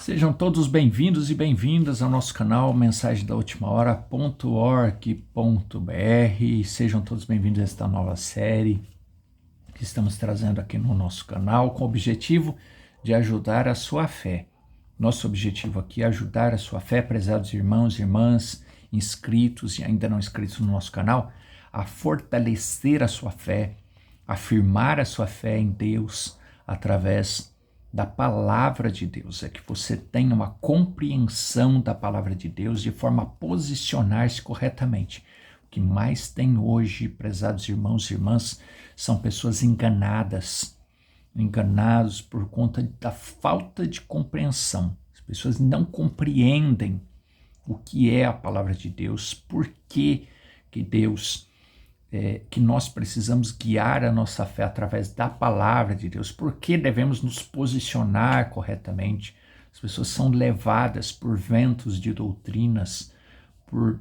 Sejam todos bem-vindos e bem-vindas ao nosso canal Mensagem da Última Hora.org.br. Sejam todos bem-vindos a esta nova série que estamos trazendo aqui no nosso canal com o objetivo de ajudar a sua fé. Nosso objetivo aqui é ajudar a sua fé, prezados irmãos e irmãs, inscritos e ainda não inscritos no nosso canal, a fortalecer a sua fé, afirmar a sua fé em Deus através da palavra de Deus, é que você tenha uma compreensão da palavra de Deus de forma a posicionar-se corretamente. O que mais tem hoje, prezados irmãos e irmãs, são pessoas enganados por conta da falta de compreensão. As pessoas não compreendem o que é a palavra de Deus, por que Deus que nós precisamos guiar a nossa fé através da palavra de Deus, porque devemos nos posicionar corretamente. As pessoas são levadas por ventos de doutrinas, por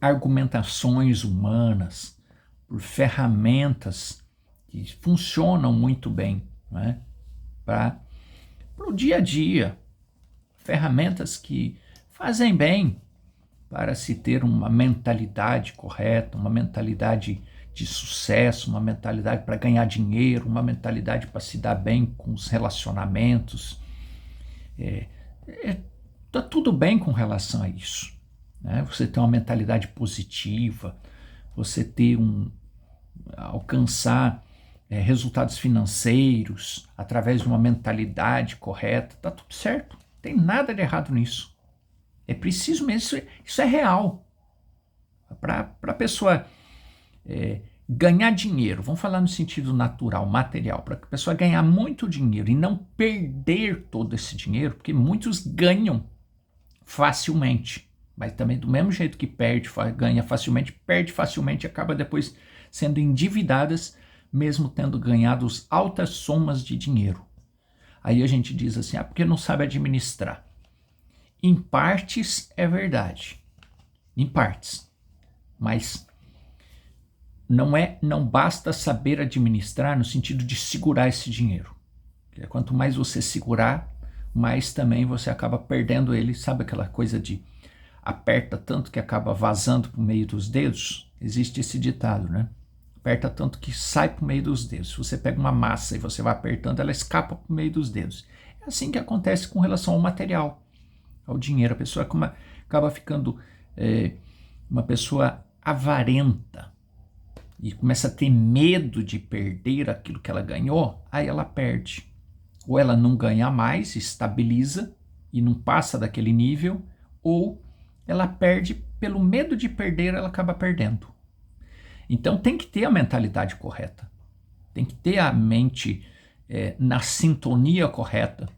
argumentações humanas, por ferramentas que funcionam muito bem, né, para o dia a dia, ferramentas que fazem bem, para se ter uma mentalidade correta, uma mentalidade de sucesso, uma mentalidade para ganhar dinheiro, uma mentalidade para se dar bem com os relacionamentos. Tá tudo bem com relação a isso, né? Você ter uma mentalidade positiva, você ter alcançar resultados financeiros através de uma mentalidade correta, tá tudo certo, não tem nada de errado nisso. É preciso mesmo, isso é real. Para a pessoa ganhar dinheiro, vamos falar no sentido natural, material, para a pessoa ganhar muito dinheiro e não perder todo esse dinheiro, porque muitos ganham facilmente, mas também do mesmo jeito que ganha facilmente, perde facilmente e acaba depois sendo endividadas, mesmo tendo ganhado altas somas de dinheiro. Aí a gente diz assim, porque não sabe administrar. Em partes é verdade, em partes, mas não basta saber administrar no sentido de segurar esse dinheiro. Quanto mais você segurar, mais também você acaba perdendo ele. Sabe aquela coisa de aperta tanto que acaba vazando por meio dos dedos? Existe esse ditado, né? Aperta tanto que sai por meio dos dedos. Se você pega uma massa e você vai apertando, ela escapa por meio dos dedos. É assim que acontece com relação ao material, ao dinheiro. A pessoa acaba ficando uma pessoa avarenta e começa a ter medo de perder aquilo que ela ganhou, aí ela perde. Ou ela não ganha mais, estabiliza e não passa daquele nível, ou ela perde pelo medo de perder, ela acaba perdendo. Então tem que ter a mentalidade correta, tem que ter a mente na sintonia correta.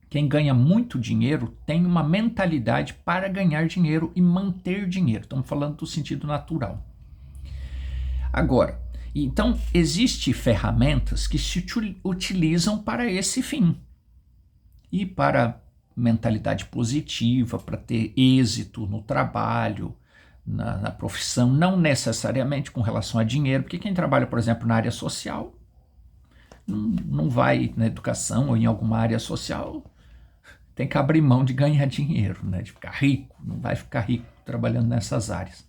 Quem ganha muito dinheiro tem uma mentalidade para ganhar dinheiro e manter dinheiro. Estamos falando do sentido natural. Agora, então, existem ferramentas que se utilizam para esse fim. E para mentalidade positiva, para ter êxito no trabalho, na profissão, não necessariamente com relação a dinheiro, porque quem trabalha, por exemplo, na área social, não vai na educação ou em alguma área social, tem que abrir mão de ganhar dinheiro, né? De ficar rico, não vai ficar rico trabalhando nessas áreas.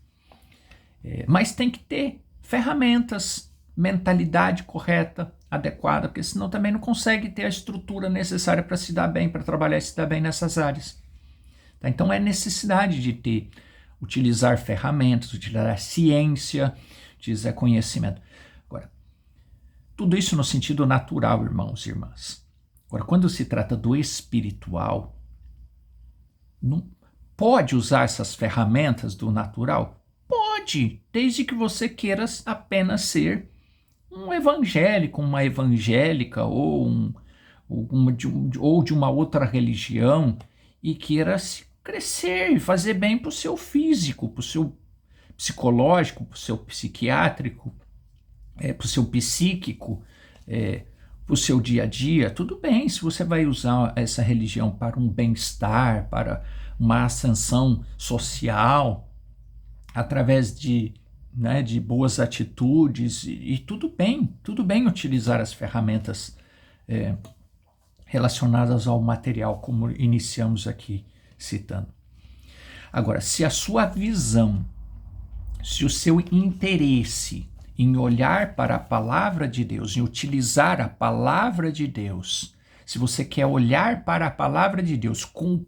Mas tem que ter ferramentas, mentalidade correta, adequada, porque senão também não consegue ter a estrutura necessária para se dar bem, para trabalhar e se dar bem nessas áreas. Tá? Então é necessidade de utilizar ferramentas, utilizar ciência, utilizar conhecimento. Agora, tudo isso no sentido natural, irmãos e irmãs. Agora, quando se trata do espiritual, não pode usar essas ferramentas do natural? Pode, desde que você queira apenas ser um evangélico, uma evangélica ou de uma outra religião e queira crescer e fazer bem para o seu físico, para o seu psicológico, para o seu psiquiátrico, para o seu psíquico, para o seu dia a dia. Tudo bem, se você vai usar essa religião para um bem-estar, para uma ascensão social, através de boas atitudes, e tudo bem utilizar as ferramentas relacionadas ao material, como iniciamos aqui citando. Agora, se a sua visão, se o seu interesse em olhar para a palavra de Deus, em utilizar a palavra de Deus, se você quer olhar para a palavra de Deus com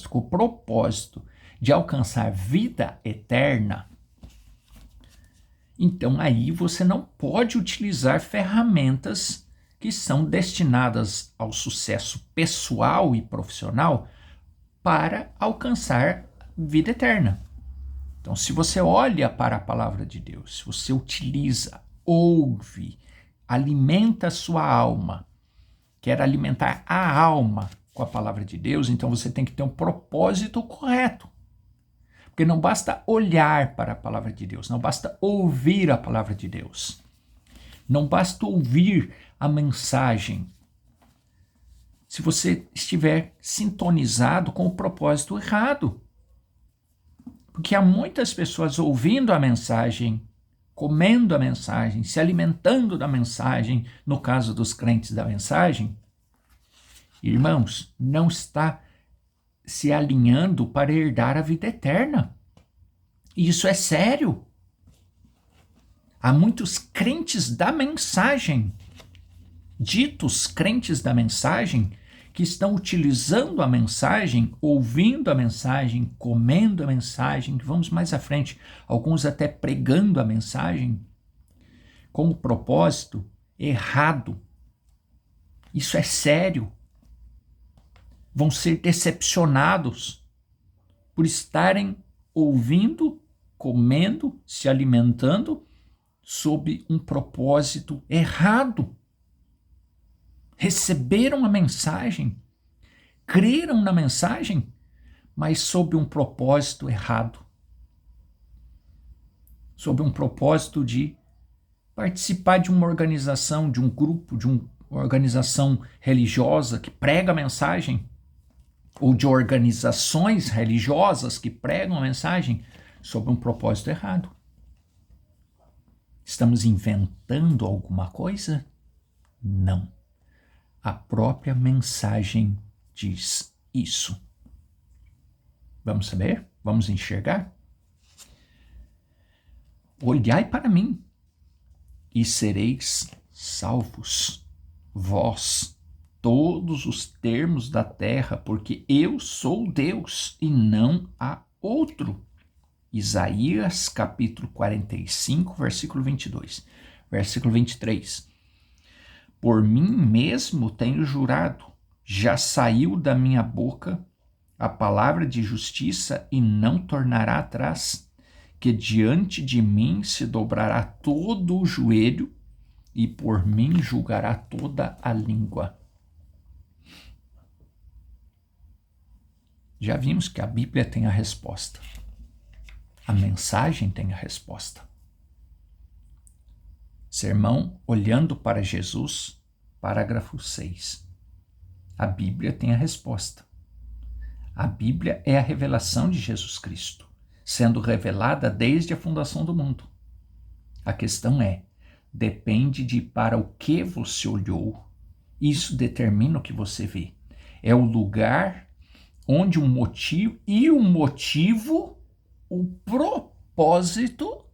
com o propósito de alcançar vida eterna, então aí você não pode utilizar ferramentas que são destinadas ao sucesso pessoal e profissional para alcançar vida eterna. Então, se você olha para a palavra de Deus, se você utiliza, ouve, alimenta a sua alma, quer alimentar a alma com a palavra de Deus, então você tem que ter um propósito correto. Porque não basta olhar para a palavra de Deus, não basta ouvir a palavra de Deus, não basta ouvir a mensagem, se você estiver sintonizado com o propósito errado. Porque há muitas pessoas ouvindo a mensagem, comendo a mensagem, se alimentando da mensagem, no caso dos crentes da mensagem, irmãos, não está se alinhando para herdar a vida eterna. E isso é sério. Há muitos crentes da mensagem, ditos crentes da mensagem, que estão utilizando a mensagem, ouvindo a mensagem, comendo a mensagem, vamos mais à frente, alguns até pregando a mensagem, com o propósito errado. Isso é sério. Vão ser decepcionados por estarem ouvindo, comendo, se alimentando sob um propósito errado. Receberam a mensagem, creram na mensagem, mas sob um propósito errado. Sob um propósito de participar de uma organização, de um grupo, de uma organização religiosa que prega a mensagem, ou de organizações religiosas que pregam a mensagem sob um propósito errado. Estamos inventando alguma coisa? Não. A própria mensagem diz isso. Vamos saber? Vamos enxergar? Olhai para mim e sereis salvos, vós, todos os termos da terra, porque eu sou Deus e não há outro. Isaías capítulo 45, versículo 22. Versículo 23. Por mim mesmo tenho jurado, já saiu da minha boca a palavra de justiça e não tornará atrás, que diante de mim se dobrará todo o joelho e por mim julgará toda a língua. Já vimos que a Bíblia tem a resposta. A mensagem tem a resposta. Sermão Olhando para Jesus, parágrafo 6. A Bíblia tem a resposta. A Bíblia é a revelação de Jesus Cristo, sendo revelada desde a fundação do mundo. A questão é, depende de para o que você olhou. Isso determina o que você vê. É o lugar onde o motivo, o propósito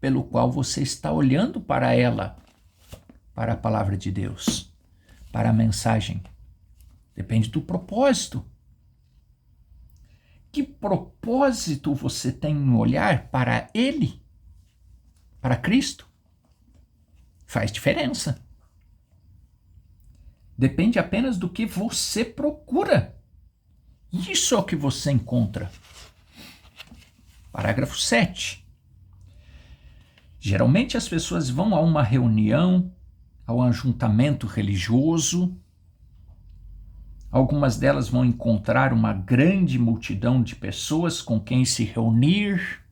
pelo qual você está olhando para ela, para a palavra de Deus, para a mensagem. Depende do propósito. Que propósito você tem em olhar para Ele, para Cristo? Faz diferença. Depende apenas do que você procura. Isso é o que você encontra. Parágrafo 7. Geralmente as pessoas vão a uma reunião, ao ajuntamento religioso. Algumas delas vão encontrar uma grande multidão de pessoas com quem se reunir.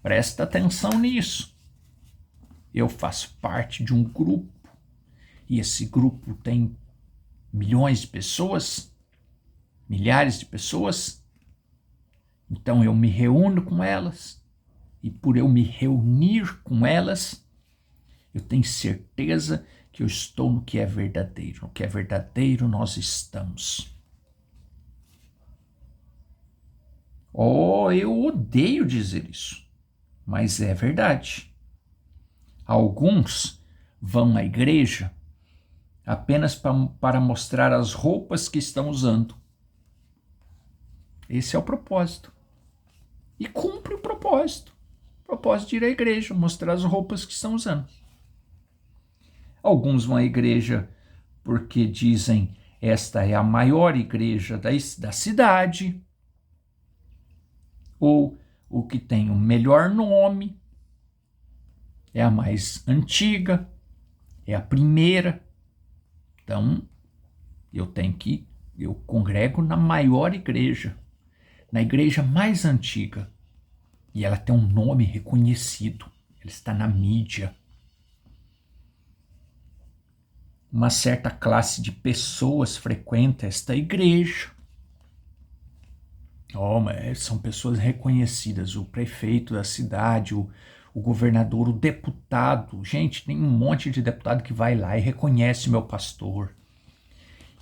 Presta atenção nisso. Eu faço parte de um grupo e esse grupo tem milhões de pessoas, milhares de pessoas. Então eu me reúno com elas e por eu me reunir com elas, Eu tenho certeza que eu estou no que é verdadeiro. No que é verdadeiro nós estamos. Oh, eu odeio dizer isso, mas é verdade. Alguns vão à igreja apenas para mostrar as roupas que estão usando. Esse é o propósito. E cumpre o propósito. O propósito de ir à igreja, mostrar as roupas que estão usando. Alguns vão à igreja porque dizem esta é a maior igreja da cidade, ou o que tem o melhor nome, é a mais antiga, é a primeira. Então, eu congrego na maior igreja, na igreja mais antiga, e ela tem um nome reconhecido, ela está na mídia. Uma certa classe de pessoas frequenta esta igreja. Mas são pessoas reconhecidas, o prefeito da cidade, o governador, o deputado. Gente, tem um monte de deputado que vai lá e reconhece o meu pastor.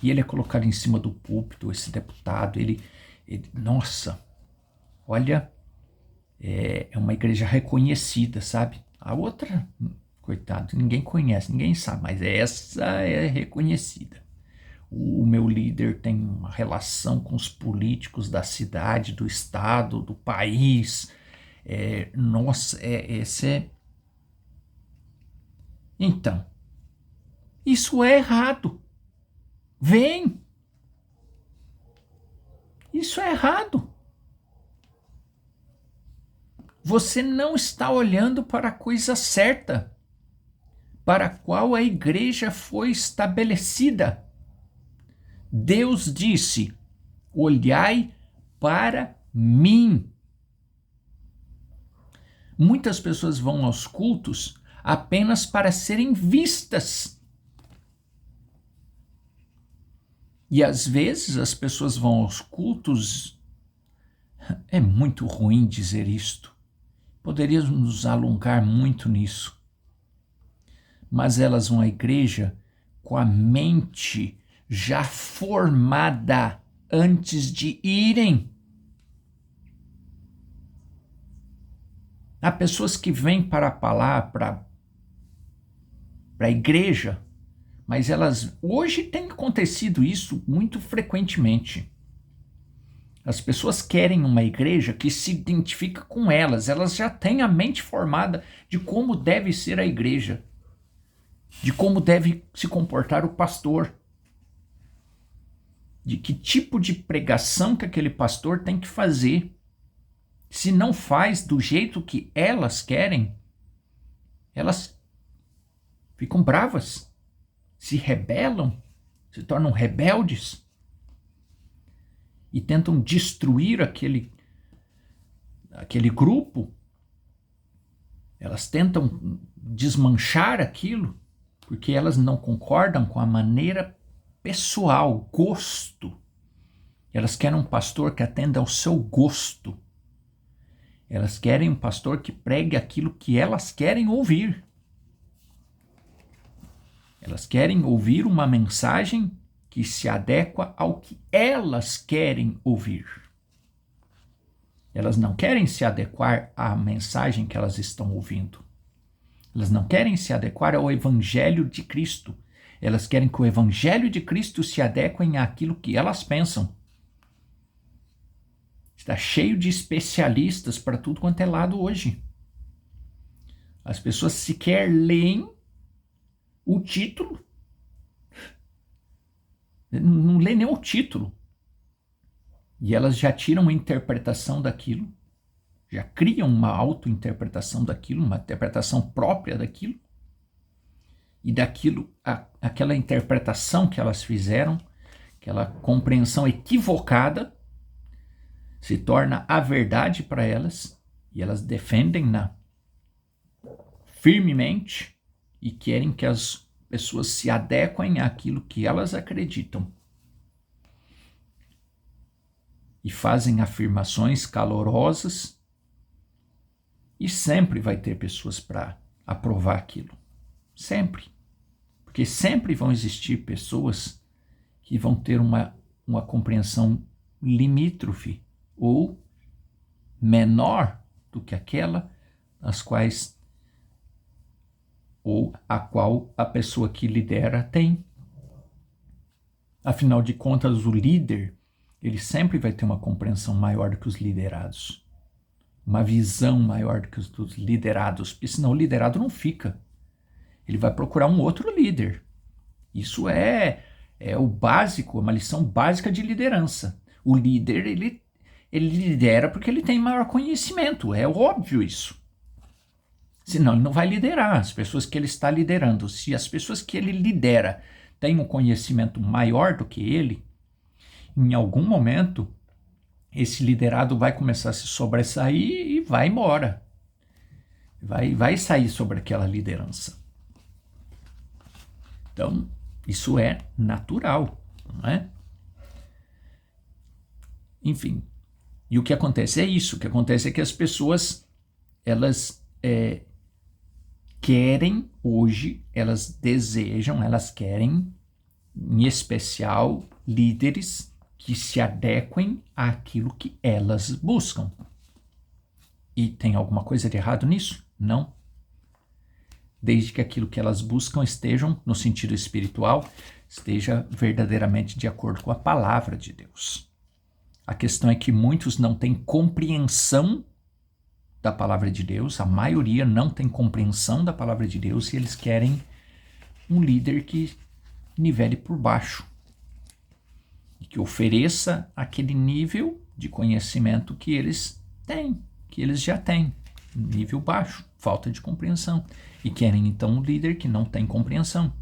E ele é colocado em cima do púlpito, esse deputado, ele nossa, olha, é uma igreja reconhecida, sabe? A outra, coitado, ninguém conhece, ninguém sabe, mas essa é reconhecida. O meu líder tem uma relação com os políticos da cidade, do estado, do país. Esse é... Então, isso é errado. Vem! Isso é errado. Você não está olhando para a coisa certa, para a qual a igreja foi estabelecida. Deus disse: olhai para mim. Muitas pessoas vão aos cultos apenas para serem vistas. E às vezes as pessoas vão aos cultos, é muito ruim dizer isto, poderíamos nos alongar muito nisso, mas elas vão à igreja com a mente já formada antes de irem. Há pessoas que vêm para a palavra, para a igreja, mas elas hoje tem acontecido isso muito frequentemente. As pessoas querem uma igreja que se identifica com elas já têm a mente formada de como deve ser a igreja, de como deve se comportar o pastor, de que tipo de pregação que aquele pastor tem que fazer. Se não faz do jeito que elas querem, elas ficam bravas, se rebelam, se tornam rebeldes e tentam destruir aquele grupo. Elas tentam desmanchar aquilo porque elas não concordam com a maneira pessoal, gosto. Elas querem um pastor que atenda ao seu gosto. Elas querem um pastor que pregue aquilo que elas querem ouvir. Elas querem ouvir uma mensagem que se adequa ao que elas querem ouvir. Elas não querem se adequar à mensagem que elas estão ouvindo. Elas não querem se adequar ao Evangelho de Cristo. Elas querem que o Evangelho de Cristo se adequem àquilo que elas pensam. Está cheio de especialistas para tudo quanto é lado hoje. As pessoas sequer leem o título. Não lê nem o título. E elas já tiram uma interpretação daquilo, já criam uma auto-interpretação daquilo, uma interpretação própria daquilo. E daquilo, aquela interpretação que elas fizeram, aquela compreensão equivocada, se torna a verdade para elas, e elas defendem-na firmemente e querem que as pessoas se adequem àquilo que elas acreditam. E fazem afirmações calorosas, e sempre vai ter pessoas para aprovar aquilo. Sempre. Porque sempre vão existir pessoas que vão ter uma compreensão limítrofe ou menor do que aquela as quais ou a qual a pessoa que lidera tem. Afinal de contas, o líder, ele sempre vai ter uma compreensão maior do que os liderados, uma visão maior do que os dos liderados, porque senão o liderado não fica. Ele vai procurar um outro líder. Isso é o básico, uma lição básica de liderança. O líder, ele lidera porque ele tem maior conhecimento, é óbvio isso. Senão ele não vai liderar as pessoas que ele está liderando. Se as pessoas que ele lidera têm um conhecimento maior do que ele, em algum momento esse liderado vai começar a se sobressair e vai embora. Vai sair sobre aquela liderança. Então, isso é natural, não é? Enfim, e o que acontece é isso. O que acontece é que as pessoas, elas querem hoje, elas desejam, elas querem, em especial, líderes que se adequem àquilo que elas buscam. E tem alguma coisa de errado nisso? Não. Desde que aquilo que elas buscam estejam, no sentido espiritual, esteja verdadeiramente de acordo com a palavra de Deus. A questão é que muitos não têm compreensão da palavra de Deus, a maioria não tem compreensão da palavra de Deus e eles querem um líder que nivele por baixo e que ofereça aquele nível de conhecimento que eles têm, que eles já têm, nível baixo, falta de compreensão, e querem então um líder que não tem compreensão.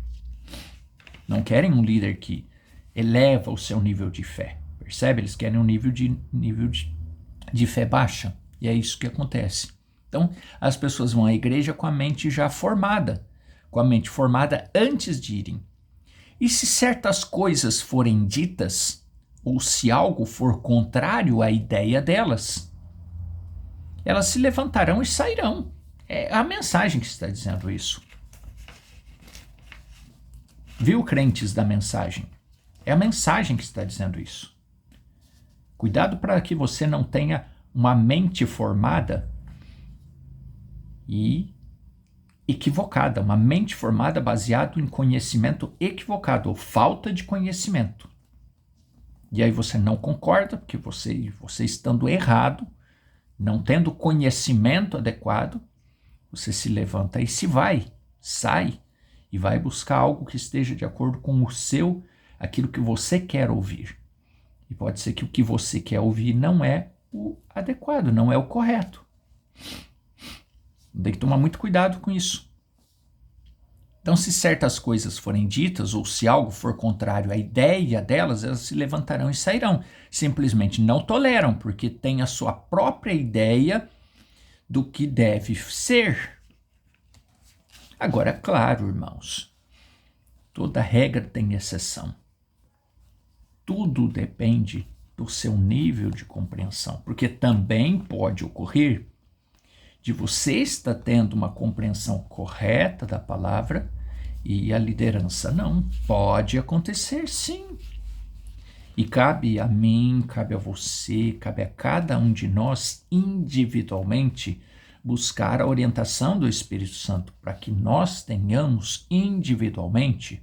Não querem um líder que eleva o seu nível de fé, percebe? Eles querem um nível de fé baixa. E é isso que acontece. Então, as pessoas vão à igreja com a mente já formada, com a mente formada antes de irem. E se certas coisas forem ditas, ou se algo for contrário à ideia delas, elas se levantarão e sairão. É a mensagem que está dizendo isso. Viu, crentes da mensagem? É a mensagem que está dizendo isso. Cuidado para que você não tenha uma mente formada e equivocada, uma mente formada baseada em conhecimento equivocado ou falta de conhecimento. E aí você não concorda, porque você estando errado, não tendo conhecimento adequado, você se levanta e sai e vai buscar algo que esteja de acordo com aquilo que você quer ouvir. E pode ser que o que você quer ouvir não é o adequado, não é o correto. Tem que tomar muito cuidado com isso. Então, se certas coisas forem ditas, ou se algo for contrário à ideia delas, elas se levantarão e sairão. Simplesmente não toleram, porque têm a sua própria ideia do que deve ser. Agora, claro, irmãos, toda regra tem exceção. Tudo depende do seu nível de compreensão, porque também pode ocorrer de você estar tendo uma compreensão correta da palavra e a liderança não. Pode acontecer, sim. E cabe a mim, cabe a você, cabe a cada um de nós individualmente buscar a orientação do Espírito Santo para que nós tenhamos individualmente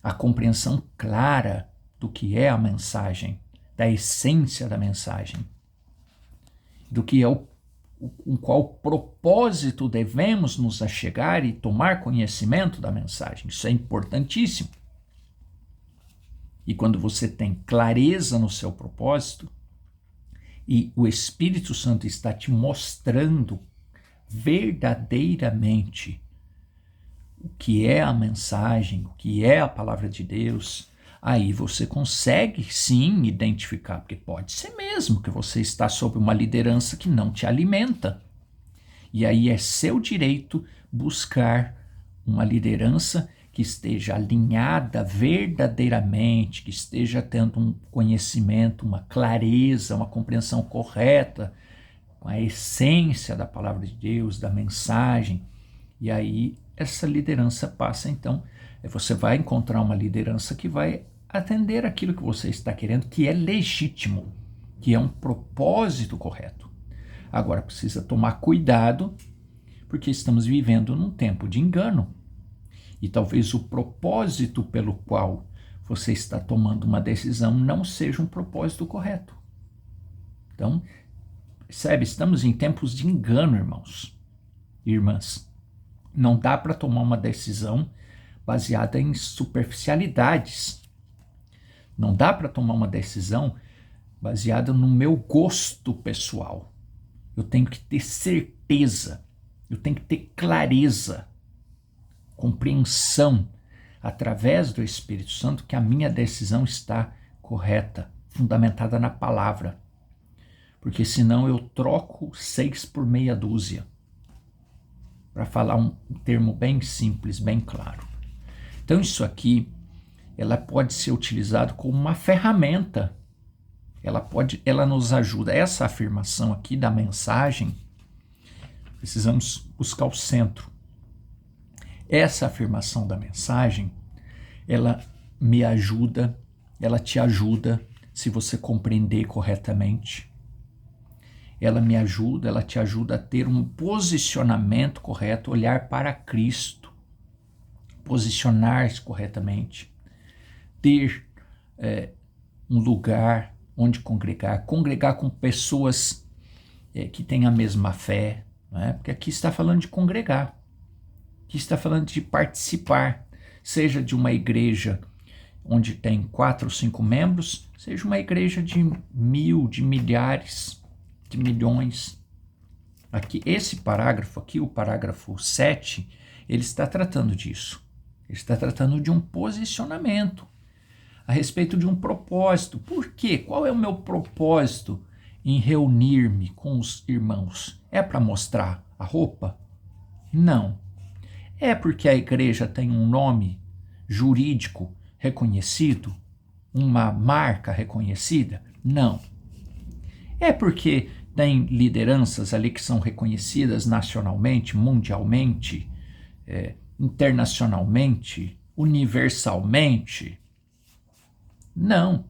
a compreensão clara do que é a mensagem, da essência da mensagem, do que é com qual propósito devemos nos achegar e tomar conhecimento da mensagem. Isso é importantíssimo. E quando você tem clareza no seu propósito e o Espírito Santo está te mostrando verdadeiramente o que é a mensagem, o que é a palavra de Deus, aí você consegue sim identificar, porque pode ser mesmo que você está sob uma liderança que não te alimenta. E aí é seu direito buscar uma liderança que esteja alinhada verdadeiramente, que esteja tendo um conhecimento, uma clareza, uma compreensão correta, com a essência da palavra de Deus, da mensagem. E aí essa liderança passa. Então, você vai encontrar uma liderança que vai atender aquilo que você está querendo, que é legítimo, que é um propósito correto. Agora, precisa tomar cuidado, porque estamos vivendo num tempo de engano. E talvez o propósito pelo qual você está tomando uma decisão não seja um propósito correto. Então, percebe, estamos em tempos de engano, irmãos e irmãs. Não dá para tomar uma decisão baseada em superficialidades. Não dá para tomar uma decisão baseada no meu gosto pessoal. Eu tenho que ter certeza, eu tenho que ter clareza, compreensão, através do Espírito Santo, que a minha decisão está correta, fundamentada na palavra. Porque senão eu troco 6 por meia dúzia. Para falar um termo bem simples, bem claro. Então isso aqui, ela pode ser utilizada como uma ferramenta. Ela nos ajuda. Essa afirmação aqui da mensagem, precisamos buscar o centro. Essa afirmação da mensagem, ela me ajuda, ela te ajuda, se você compreender corretamente. Ela me ajuda, ela te ajuda a ter um posicionamento correto, olhar para Cristo, posicionar-se corretamente, ter um lugar onde congregar com pessoas que têm a mesma fé, não é? Porque aqui está falando de congregar, aqui está falando de participar, seja de uma igreja onde tem 4 ou 5 membros, seja uma igreja de 1000, de milhares, de milhões. Aqui, esse parágrafo aqui, o parágrafo 7, ele está tratando disso. Ele está tratando de um posicionamento a respeito de um propósito. Por quê? Qual é o meu propósito em reunir-me com os irmãos? É para mostrar a roupa? Não. É porque a igreja tem um nome jurídico reconhecido? Uma marca reconhecida? Não. É porque tem lideranças ali que são reconhecidas nacionalmente, mundialmente, internacionalmente, universalmente? Não.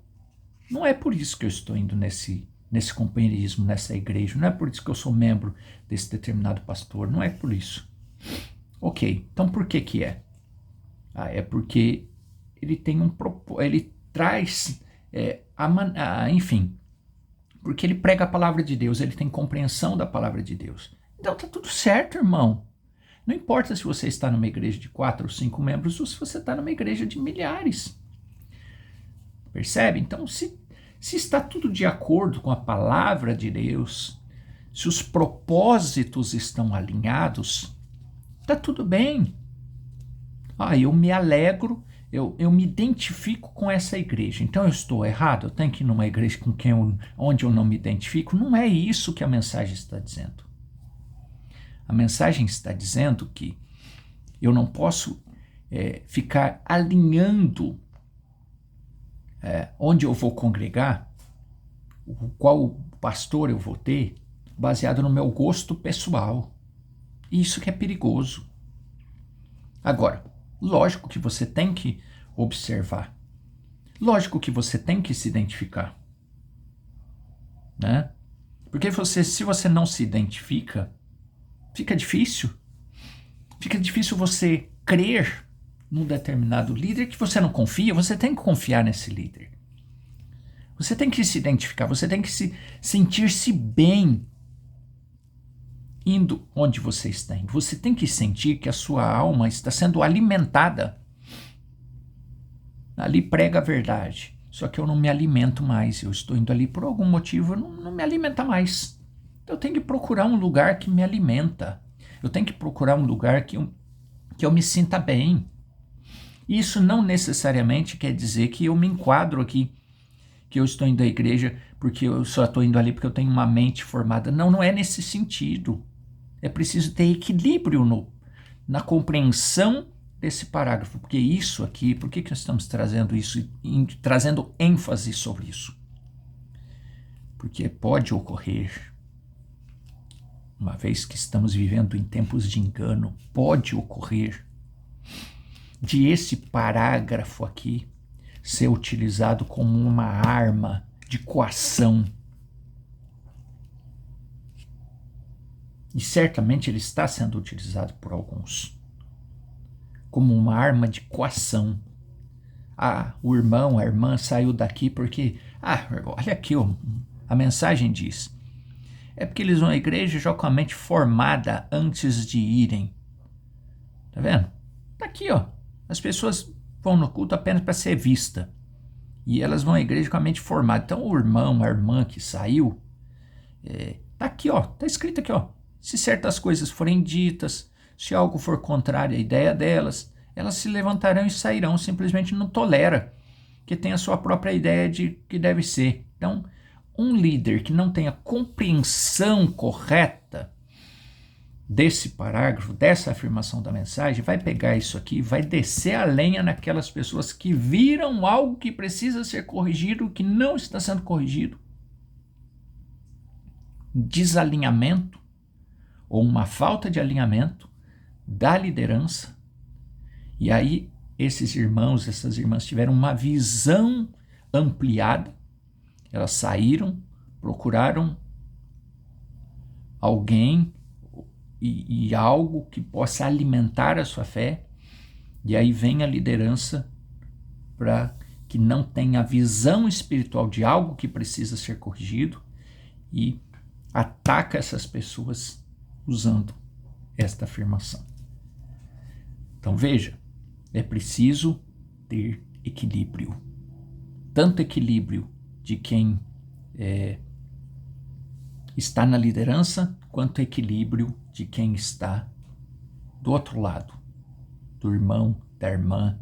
Não é por isso que eu estou indo nesse companheirismo, nessa igreja. Não é por isso que eu sou membro desse determinado pastor. Não é por isso. Ok, então por que é? É porque ele tem um propósito, ele traz, enfim, porque ele prega a palavra de Deus, ele tem compreensão da palavra de Deus. Então tá tudo certo, irmão. Não importa se você está numa igreja de 4 ou 5 membros ou se você está numa igreja de milhares. Percebe? Então, se está tudo de acordo com a palavra de Deus, se os propósitos estão alinhados, tá tudo bem. Eu me alegro, eu me identifico com essa igreja. Então eu estou errado? Eu tenho que ir numa igreja onde eu não me identifico? Não é isso que a mensagem está dizendo. A mensagem está dizendo que eu não posso ficar alinhando onde eu vou congregar, qual pastor eu vou ter, baseado no meu gosto pessoal. Isso que é perigoso. Agora, lógico que você tem que observar. Lógico que você tem que se identificar. Né? Porque se você não se identifica, fica difícil. Fica difícil você crer num determinado líder que você não confia. Você tem que confiar nesse líder. Você tem que se identificar, você tem que sentir-se bem indo onde você está indo. Você tem que sentir que a sua alma está sendo alimentada. Ali prega a verdade. Só que eu não me alimento mais. Eu estou indo ali por algum motivo, não me alimenta mais. Então eu tenho que procurar um lugar que me alimenta. Eu tenho que procurar um lugar que eu me sinta bem. Isso não necessariamente quer dizer que eu me enquadro aqui, que eu estou indo à igreja porque eu só estou indo ali porque eu tenho uma mente formada. Não é nesse sentido. É preciso ter equilíbrio na compreensão desse parágrafo, porque isso aqui, por que nós estamos trazendo isso, trazendo ênfase sobre isso? Porque pode ocorrer uma vez que estamos vivendo em tempos de engano, pode ocorrer de esse parágrafo aqui ser utilizado como uma arma de coação. E certamente ele está sendo utilizado por alguns como uma arma de coação. O irmão, a irmã saiu daqui porque, olha aqui, a mensagem diz, é porque eles vão à igreja já com a mente formada antes de irem. Tá vendo? Tá aqui, as pessoas vão no culto apenas para ser vista. E elas vão à igreja com a mente formada. Então o irmão, a irmã que saiu, tá aqui, tá escrito aqui, se certas coisas forem ditas, se algo for contrário à ideia delas, elas se levantarão e sairão, simplesmente não tolera que tenha a sua própria ideia de que deve ser. Então, um líder que não tenha compreensão correta desse parágrafo, dessa afirmação da mensagem, vai pegar isso aqui, vai descer a lenha naquelas pessoas que viram algo que precisa ser corrigido, que não está sendo corrigido. Desalinhamento ou uma falta de alinhamento da liderança. E aí esses irmãos, essas irmãs tiveram uma visão ampliada, elas saíram, procuraram alguém e algo que possa alimentar a sua fé, e aí vem a liderança para que não tenha a visão espiritual de algo que precisa ser corrigido e ataca essas pessoas usando esta afirmação. Então veja, é preciso ter equilíbrio. Tanto equilíbrio de quem está na liderança, quanto equilíbrio de quem está do outro lado, do irmão, da irmã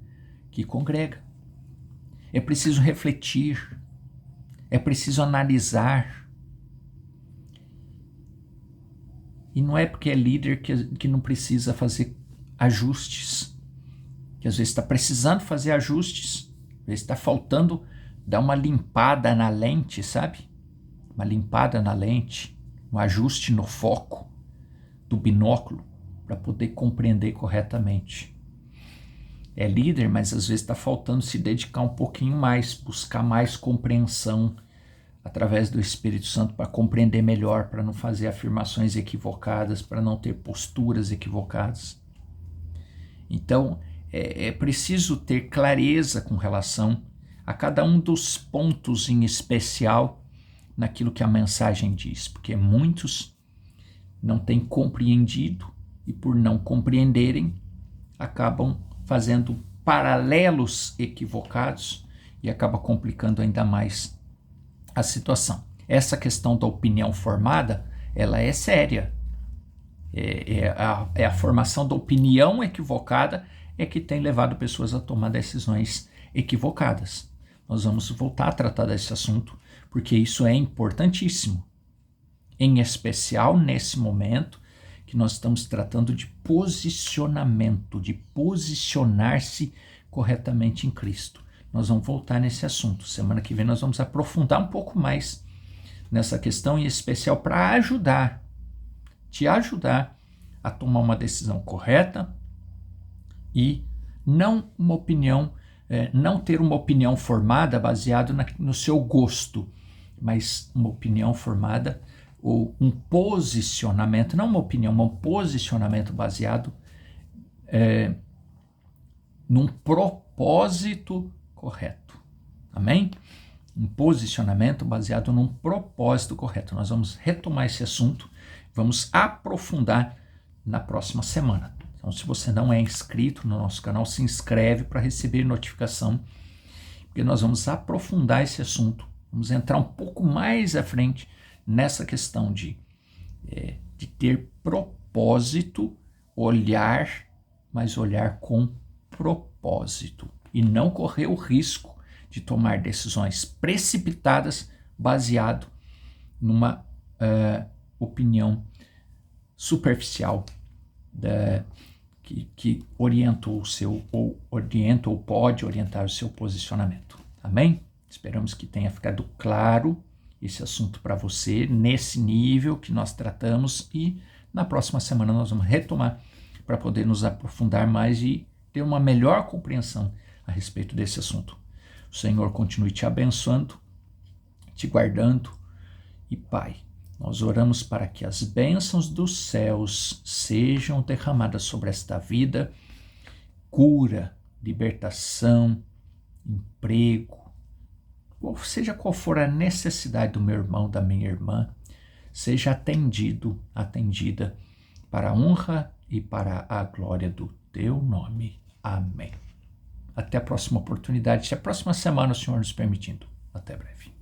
que congrega. É preciso refletir, é preciso analisar. E não é porque é líder que não precisa fazer ajustes, que às vezes está precisando fazer ajustes, às vezes está faltando dar uma limpada na lente, sabe? Uma limpada na lente, um ajuste no foco do binóculo para poder compreender corretamente. É líder, mas às vezes está faltando se dedicar um pouquinho mais, buscar mais compreensão através do Espírito Santo para compreender melhor, para não fazer afirmações equivocadas, para não ter posturas equivocadas. Então, é preciso ter clareza com relação a cada um dos pontos em especial naquilo que a mensagem diz, porque muitos não têm compreendido e por não compreenderem acabam fazendo paralelos equivocados e acaba complicando ainda mais a situação. Essa questão da opinião formada, ela é séria. A formação da opinião equivocada é que tem levado pessoas a tomar decisões equivocadas. Nós vamos voltar a tratar desse assunto, porque isso é importantíssimo. Em especial nesse momento que nós estamos tratando de posicionamento, de posicionar-se corretamente em Cristo. Nós vamos voltar nesse assunto. Semana que vem nós vamos aprofundar um pouco mais nessa questão, em especial para te ajudar a tomar uma decisão correta e não ter uma opinião formada baseada no seu gosto, mas uma opinião formada ou um posicionamento, não uma opinião, mas um posicionamento baseado num propósito correto. Amém? Um posicionamento baseado num propósito correto. Nós vamos retomar esse assunto, vamos aprofundar na próxima semana. Então, se você não é inscrito no nosso canal, se inscreve para receber notificação, porque nós vamos aprofundar esse assunto, vamos entrar um pouco mais à frente nessa questão de ter propósito, mas olhar com propósito e não correr o risco de tomar decisões precipitadas baseado numa opinião superficial que orienta ou pode orientar o seu posicionamento. Amém? Esperamos que tenha ficado claro esse assunto para você, nesse nível que nós tratamos, e na próxima semana nós vamos retomar para poder nos aprofundar mais e ter uma melhor compreensão a respeito desse assunto. O Senhor continue te abençoando, te guardando, e Pai, nós oramos para que as bênçãos dos céus sejam derramadas sobre esta vida, cura, libertação, emprego, ou seja qual for a necessidade do meu irmão, da minha irmã, seja atendido, atendida, para a honra e para a glória do teu nome. Amém. Até a próxima oportunidade, até a próxima semana, o Senhor nos permitindo. Até breve.